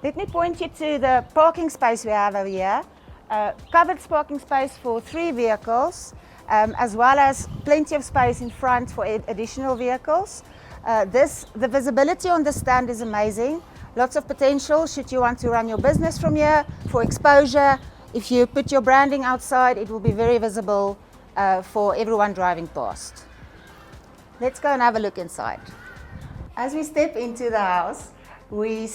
Let me point you to the parking space we have over here. Covered parking space for 3 vehicles, as well as plenty of space in front for additional vehicles. The visibility on the stand is amazing. Lots of potential should you want to run your business from here for exposure. If you put your branding outside, it will be very visible for everyone driving past. Let's go and have a look inside. As we step into the house, we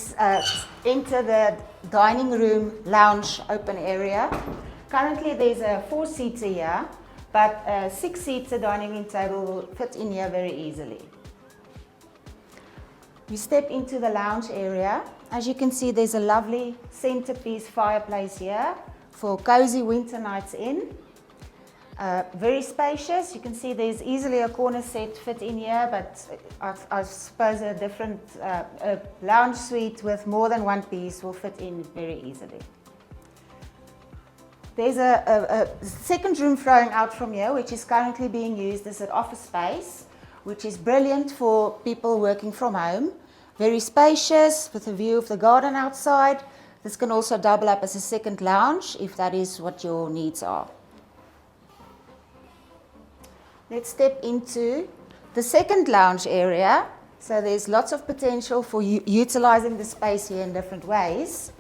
enter the dining room lounge open area. Currently there's a 4-seater here, but a 6-seater dining room table will fit in here very easily. We step into the lounge area. As you can see, there's a lovely centerpiece fireplace here for cozy winter nights in. Very spacious. You can see there's easily a corner set fit in here, but I suppose a different lounge suite with more than one piece will fit in very easily. There's a second room flowing out from here, which is currently being used as an office space, which is brilliant for people working from home. Very spacious with a view of the garden outside. This can also double up as a second lounge if that is what your needs are. Let's step into the second lounge area. So there's lots of potential for utilizing the space here in different ways.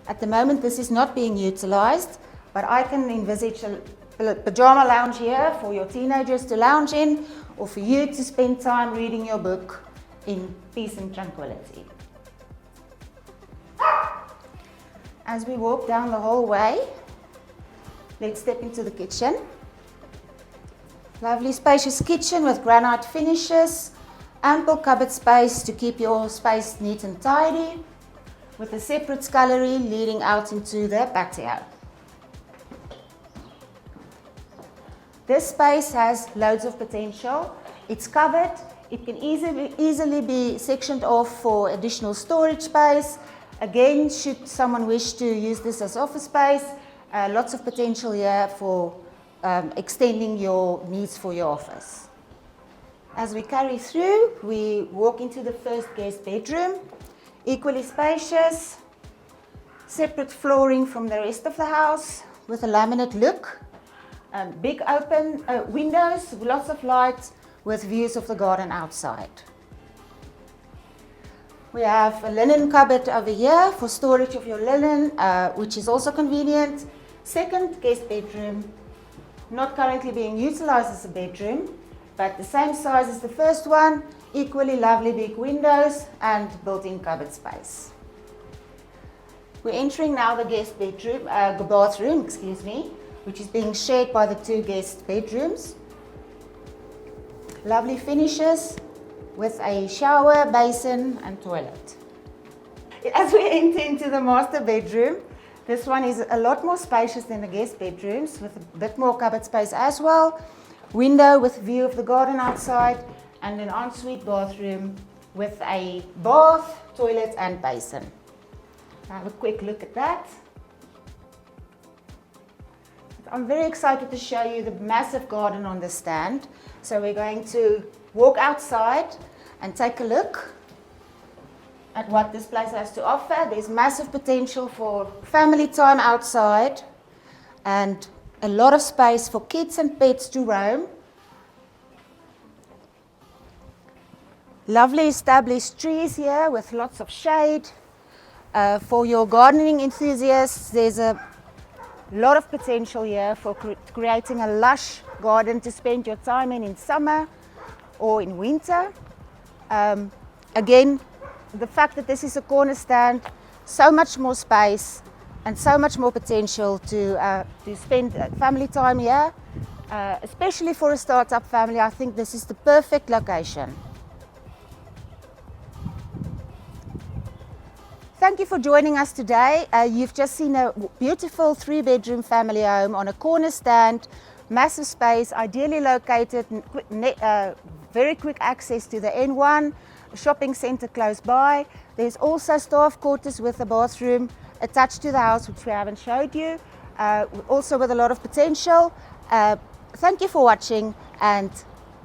At the moment this is not being utilized, but I can envisage a pajama lounge here for your teenagers to lounge in, or for you to spend time reading your book in peace and tranquility. As we walk down the hallway, let's step into the kitchen. Lovely spacious kitchen with granite finishes, ample cupboard space to keep your space neat and tidy, with a separate scullery leading out into the patio. This space has loads of potential. It's covered. It can easily be sectioned off for additional storage space. Again, should someone wish to use this as office space, lots of potential here for extending your needs for your office. As we carry through, we walk into the first guest bedroom. Equally spacious, separate flooring from the rest of the house with a laminate look. Big open windows, lots of light with views of the garden outside. We have a linen cupboard over here for storage of your linen, which is also convenient. Second guest bedroom, not currently being utilized as a bedroom, but the same size as the first one, equally lovely big windows and built-in cupboard space. We're entering now the guest bedroom, bathroom, which is being shared by the 2 guest bedrooms. Lovely finishes with a shower, basin and toilet. As we enter into the master bedroom, this one is a lot more spacious than the guest bedrooms, with a bit more cupboard space as well. Window with view of the garden outside, and an ensuite bathroom with a bath, toilet and basin. Have a quick look at that. I'm very excited to show you the massive garden on the stand. So we're going to walk outside and take a look at what this place has to offer. There's massive potential for family time outside and a lot of space for kids and pets to roam. Lovely established trees here with lots of shade. For your gardening enthusiasts, there's a lot of potential here for creating a lush garden to spend your time in summer or in winter. Again, the fact that this is a corner stand, so much more space and so much more potential to spend family time here. Especially for a startup family, I think this is the perfect location. Thank you for joining us today. You've just seen a beautiful 3-bedroom family home on a corner stand, massive space, ideally located, very quick access to the N1, a shopping centre close by. There's also staff quarters with a bathroom attached to the house, which we haven't showed you, also with a lot of potential. Thank you for watching, and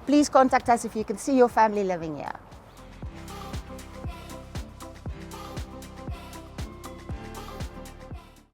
please contact us if you can see your family living here.